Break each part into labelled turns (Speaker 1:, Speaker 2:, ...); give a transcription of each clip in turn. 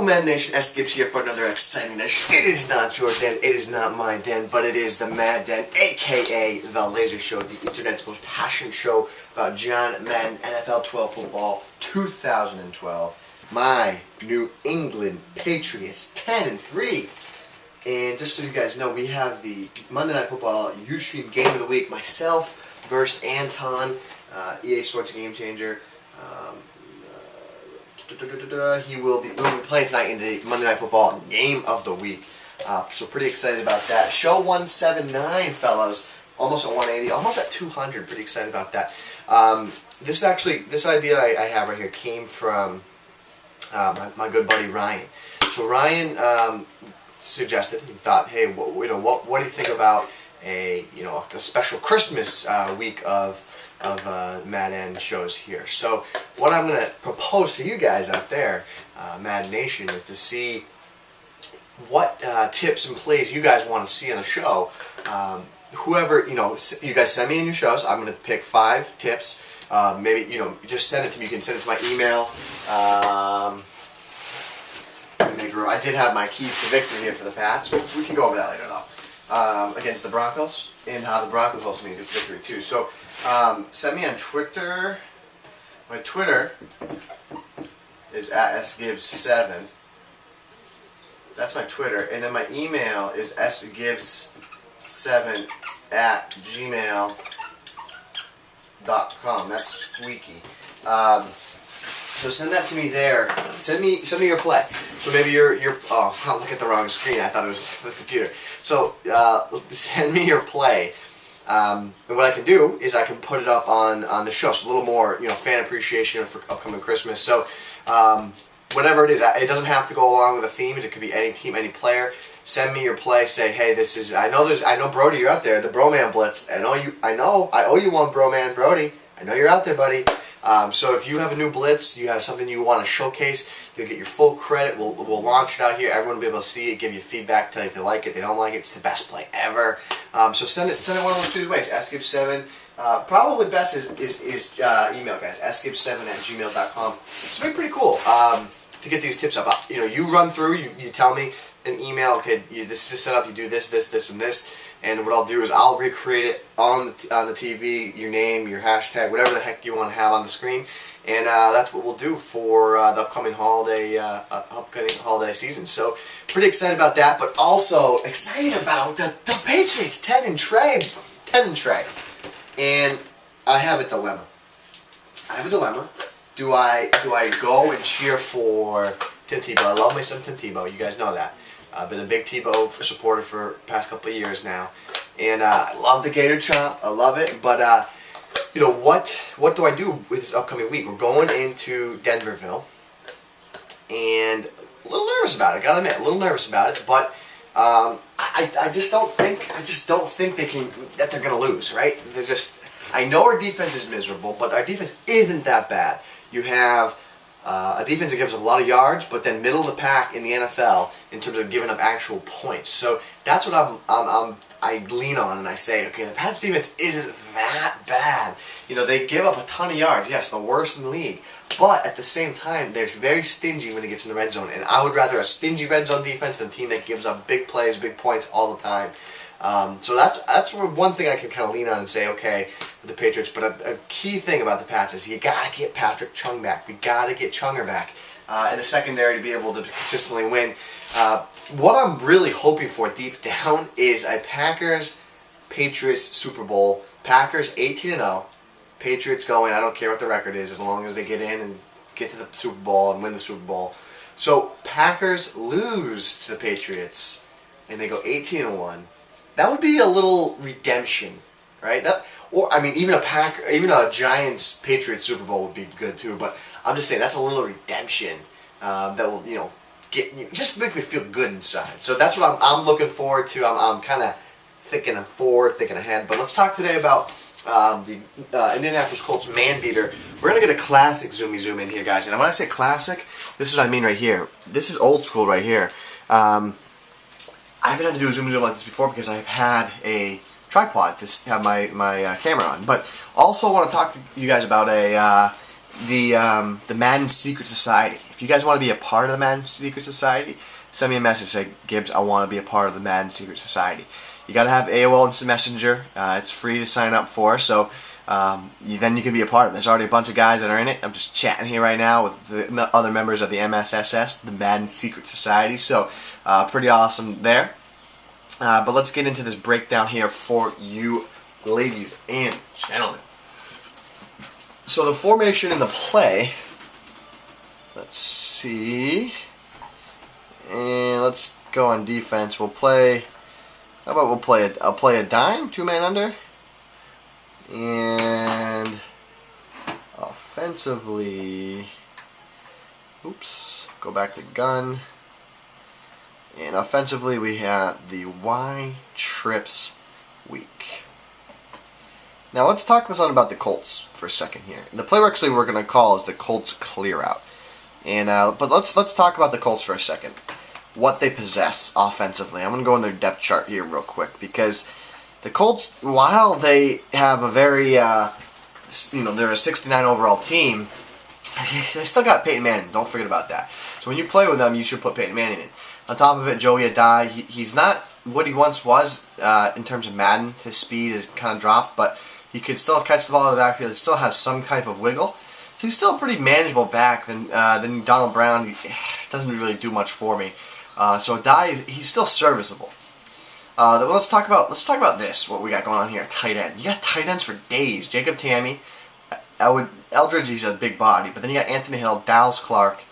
Speaker 1: Mad Nation, S. Gibs here for another exciting edition. It is not your den, it is not my den, but it is the Mad Den, aka The Laser Show, the internet's most passionate show about John Madden NFL 12 football 2012. My New England Patriots 10-3. And just so you guys know, we have the Monday Night Football Ustream Game of the Week. Myself versus Anton, EA Sports Game Changer. We'll be playing tonight in the Monday Night Football Game of the Week. So pretty excited about that. Show 179, fellas. Almost at 180, almost at 200. Pretty excited about that. This idea I have right here came from my good buddy Ryan. So Ryan suggested and thought, hey, what do you think about a special Christmas week of Madden shows here? So what I'm going to propose to you guys out there, Mad Nation, is to see what tips and plays you guys want to see on the show. Whoever, you guys send me in your shows. I'm going to pick 5 tips. Maybe, just send it to me. You can send it to my email. I did have my keys to victory here for the Pats, but we can go over that later though. Against the Broncos, and how the Broncos also need a victory too. So send me on Twitter. My Twitter is at sgibbs7. That's my Twitter, and then my email is sgibbs7@gmail.com. That's squeaky. So send that to me there. Send me your play. So maybe you're I'll look at the wrong screen. I thought it was the computer. So send me your play. And what I can do is I can put it up on the show. So a little more fan appreciation for upcoming Christmas. So whatever it is, it doesn't have to go along with a theme. It could be any team, any player. Send me your play. Say, hey, this is. I know Brody, you're out there. The Broman Blitz. I owe you one, Broman Brody. I know you're out there, buddy. So if you have a new blitz, you have something you want to showcase, you'll get your full credit. We'll launch it out here. Everyone will be able to see it, give you feedback, tell you if they like it, they don't like it. It's the best play ever. So send it one of those 2 ways. sgibbs7. Probably best is email, guys. sgibbs7@gmail.com. It's been pretty cool to get these tips up. You run through, you tell me an email. Okay, this is set up. You do this, and this. And what I'll do is I'll recreate it on the TV, your name, your hashtag, whatever the heck you want to have on the screen, and that's what we'll do for the upcoming holiday season. So pretty excited about that, but also excited about the Patriots 10-3. And I have a dilemma. Do I go and cheer for Tim Tebow? I love my son Tim Tebow. You guys know that. I've been a big Tebow supporter for the past couple of years now, and I love the Gator Chomp. I love it, but what do I do with this upcoming week? We're going into Denverville, and a little nervous about it. Gotta admit, a little nervous about it, but I just don't think that they're gonna lose. Right? I know our defense is miserable, but our defense isn't that bad. You have a defense that gives up a lot of yards, but then middle of the pack in the NFL in terms of giving up actual points. So that's what I lean on, and I say, okay, the Pats defense isn't that bad. They give up a ton of yards. Yes, the worst in the league. But at the same time, they're very stingy when it gets in the red zone. And I would rather a stingy red zone defense than a team that gives up big plays, big points all the time. So that's one thing I can kind of lean on and say, okay, with the Patriots. But a key thing about the Pats is you got to get Patrick Chung back. We got to get Chunger back in the secondary to be able to consistently win. What I'm really hoping for deep down is a Packers-Patriots Super Bowl. Packers 18-0. Patriots going, I don't care what the record is, as long as they get in and get to the Super Bowl and win the Super Bowl. So Packers lose to the Patriots, and they go 18-1. That would be a little redemption, right? Even a Giants Patriots Super Bowl would be good too. But I'm just saying that's a little redemption that will just make me feel good inside. So that's what I'm looking forward to. I'm kind of thinking forward, thinking ahead. But let's talk today about the Indianapolis Colts man beater. We're gonna get a classic zoom in here, guys. And when I say classic, this is what I mean right here. This is old school right here. I haven't had to do a zoom like this before because I've had a tripod to have my camera on. But also want to talk to you guys about the Madden Secret Society. If you guys want to be a part of the Madden Secret Society, send me a message. Say, Gibbs, I want to be a part of the Madden Secret Society. You got to have AOL Instant Messenger. It's free to sign up for, so then you can be a part of it. There's already a bunch of guys that are in it. I'm just chatting here right now with the other members of the MSSS, the Madden Secret Society, so pretty awesome there. But let's get into this breakdown here for you ladies and gentlemen. So the formation in the play, let's see, and let's go on defense. We'll play, how about I'll play a dime, 2-man under, and offensively, oops, go back to gun, and offensively we have the Y trips weak. Now let's talk about the Colts for a second here. And the play we're going to call is the Colts clear out. And but let's talk about the Colts for a second. What they possess offensively. I'm going to go in their depth chart here real quick, because the Colts, while they have a very they're a 69 overall team, they still got Peyton Manning. Don't forget about that. So when you play with them, you should put Peyton Manning in. On top of it, Joey Adai, he's not what he once was in terms of Madden. His speed has kind of dropped, but he could still catch the ball in the backfield. He still has some type of wiggle. So he's still a pretty manageable back than Donald Brown. He doesn't really do much for me. So Adai, he's still serviceable. Let's talk about this. What we got going on here? Tight end. You got tight ends for days. Jacob Tamme, Eldridge. He's a big body, but then you got Anthony Hill, Dallas Clark.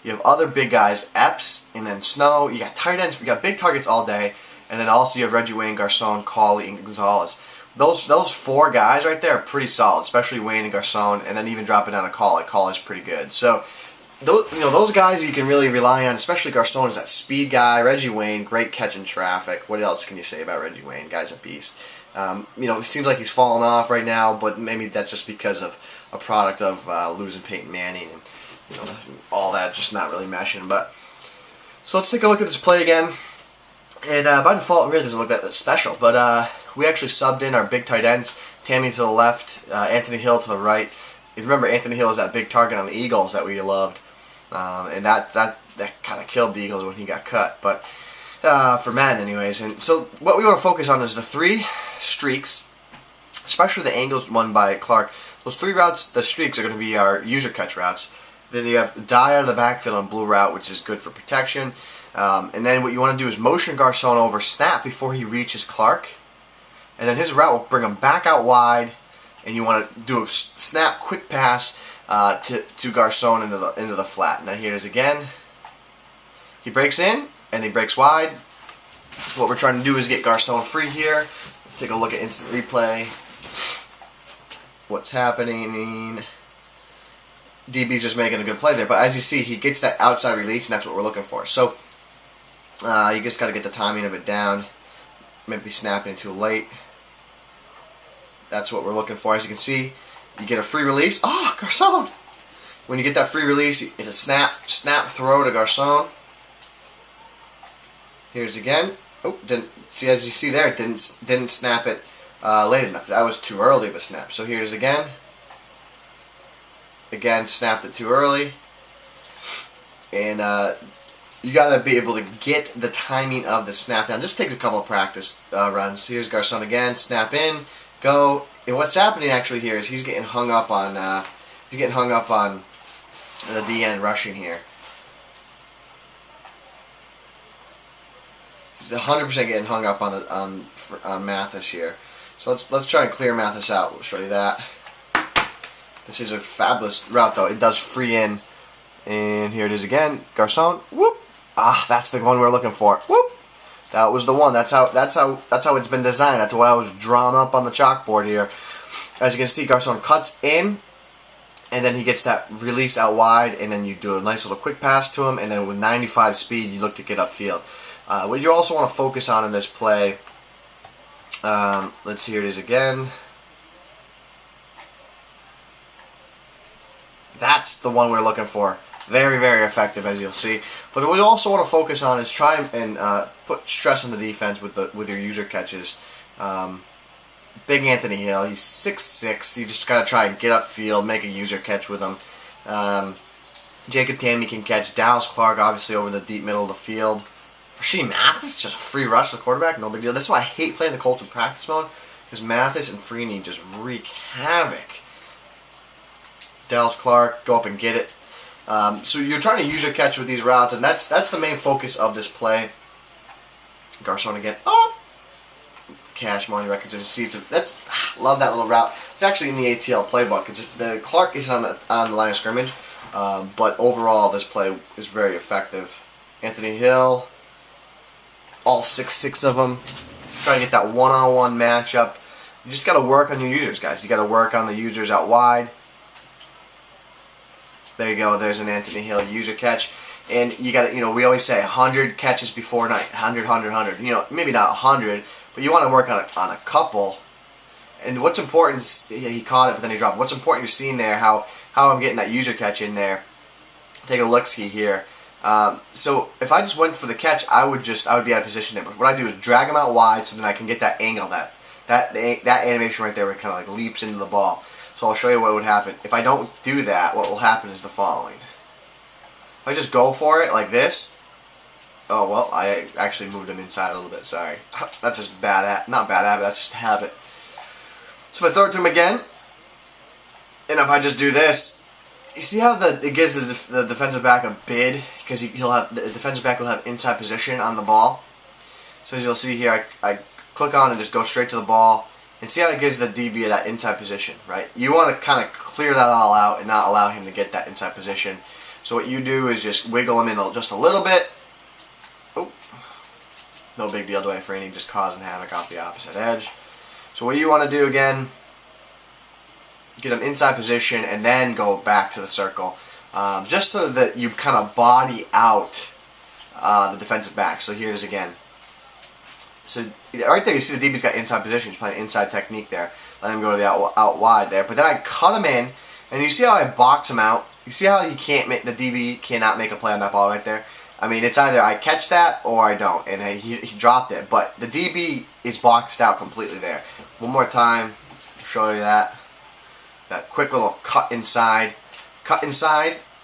Speaker 1: You have other big guys, Epps, and then Snow. You got tight ends. You got big targets all day, and then also you have Reggie Wayne, Garcon, Cauley, and Gonzalez. Those 4 guys right there are pretty solid, especially Wayne and Garcon, and then even dropping down to Cauley. Cauley's pretty good. So those guys you can really rely on, especially Garcon is that speed guy. Reggie Wayne, great catch in traffic. What else can you say about Reggie Wayne? Guy's a beast. It seems like he's falling off right now, but maybe that's just because of a product of losing Peyton Manning and all that just not really meshing. But so let's take a look at this play again. And by default, it really doesn't look that special, but we actually subbed in our big tight ends, Tamme to the left, Anthony Hill to the right. If you remember, Anthony Hill is that big target on the Eagles that we loved, and that kind of killed the Eagles when he got cut, but for Madden anyways. And so what we want to focus on is the 3 streaks, especially the angles won by Clark. Those 3 routes, the streaks, are going to be our user catch routes. Then you have die out of the backfield on blue route, which is good for protection. And then what you want to do is motion Garcon over snap before he reaches Clark. And then his route will bring him back out wide, and you want to do a snap, quick pass to Garcon into the flat. Now here it is again. He breaks in, and he breaks wide. What we're trying to do is get Garcon free here. Take a look at instant replay. What's happening? DB's just making a good play there, but as you see, he gets that outside release, and that's what we're looking for. So you just got to get the timing of it down. Maybe snapping too late. That's what we're looking for. As you can see, you get a free release. Oh, Garcon! When you get that free release, it's a snap throw to Garcon. Here's again. Oh, didn't see, as you see there, it didn't snap it late enough. That was too early of a snap. So here's again. Again, snapped it too early. And you got to be able to get the timing of the snap down. Just takes a couple of practice runs. Here's Garcon again. Snap in, go. And what's happening actually here is he's getting hung up on the DN rushing here. He's 100% getting hung up on Mathis here. So let's try and clear Mathis out. We'll show you that. This is a fabulous route though. It does free in, and here it is again. Garcon. Whoop. Ah, that's the one we're looking for. Whoop. That was the one. That's how it's been designed. That's why I was drawn up on the chalkboard here. As you can see, Garcon cuts in, and then he gets that release out wide, and then you do a nice little quick pass to him, and then with 95 speed, you look to get upfield. What you also want to focus on in this play, let's see, here it is again. That's the one we're looking for. Very, very effective, as you'll see. But what we also want to focus on is try and put stress on the defense with your user catches. Big Anthony Hill, he's 6'6". You just got to try and get upfield, make a user catch with him. Jacob Tamme can catch. Dallas Clark, obviously, over the deep middle of the field. Rasheed Mathis, just a free rush to the quarterback, no big deal. That's why I hate playing the Colts in practice mode, because Mathis and Freeney just wreak havoc. Dallas Clark, go up and get it. So you're trying to use your catch with these routes, and that's the main focus of this play. Garcon again. Oh! Cash money records and seats. Love that little route. It's actually in the ATL playbook. The Clark isn't on the line of scrimmage, but overall this play is very effective. Anthony Hill, all 6'6" of them. Try to get that one-on-one matchup. You just got to work on your users, guys. You got to work on the users out wide. There you go. There's an Anthony Hill user catch. And you got to, we always say 100 catches before night. 100, 100, 100. Maybe not 100, but you want to work on a couple. And what's important is he caught it, but then he dropped it. What's important, you're seeing there how I'm getting that user catch in there. Take a look-ski here. So if I just went for the catch, I would be out of position there. But what I do is drag him out wide so then I can get that angle, that animation right there where it kind of like leaps into the ball. So I'll show you what would happen. If I don't do that, what will happen is the following. If I just go for it like this, oh well, I actually moved him inside a little bit, sorry. That's just not bad habit, that's just a habit. So if I throw it to him again, and if I just do this, you see how it gives the defensive back a bid, because the defensive back will have inside position on the ball. So as you'll see here, I click on and just go straight to the ball. And see how it gives the DB that inside position, right? You want to kind of clear that all out and not allow him to get that inside position. So what you do is just wiggle him in just a little bit. Oh, no big deal, Dwayne Freeney just causing havoc off the opposite edge. So what you want to do again, get him inside position and then go back to the circle. Just so that you kind of body out the defensive back. So here's again. So right there, you see the DB's got inside position. He's playing inside technique there. Let him go to the out wide there. But then I cut him in, and you see how I box him out. You see how you can't make the DB cannot make a play on that ball right there. I mean, it's either I catch that or I don't, and he dropped it. But the DB is boxed out completely there. One more time, show you that quick little cut inside,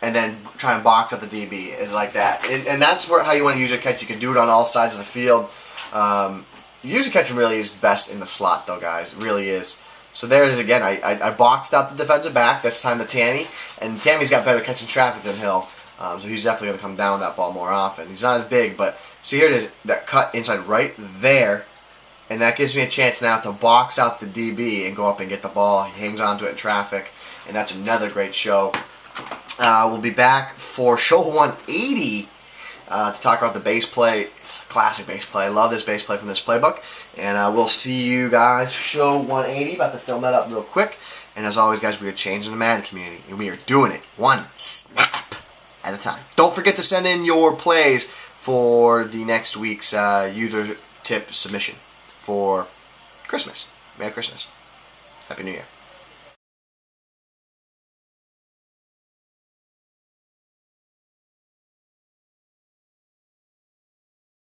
Speaker 1: and then try and box out the DB is like that. And that's how you want to use your catch. You can do it on all sides of the field. User catching really is best in the slot though, guys. It really is. So there it is again. I boxed out the defensive back. That's time to Tamme. And Tammy's got better catching traffic than Hill. So he's definitely going to come down with that ball more often. He's not as big, but see here it is. That cut inside right there. And that gives me a chance now to box out the DB and go up and get the ball. He hangs onto it in traffic. And that's another great show. We'll be back for show 180. To talk about the base play. It's a classic base play. I love this base play from this playbook. And we'll see you guys show 180. About to film that up real quick. And as always, guys, we are changing the Madden community. And we are doing it one snap at a time. Don't forget to send in your plays for the next week's user tip submission for Christmas. Merry Christmas. Happy New Year.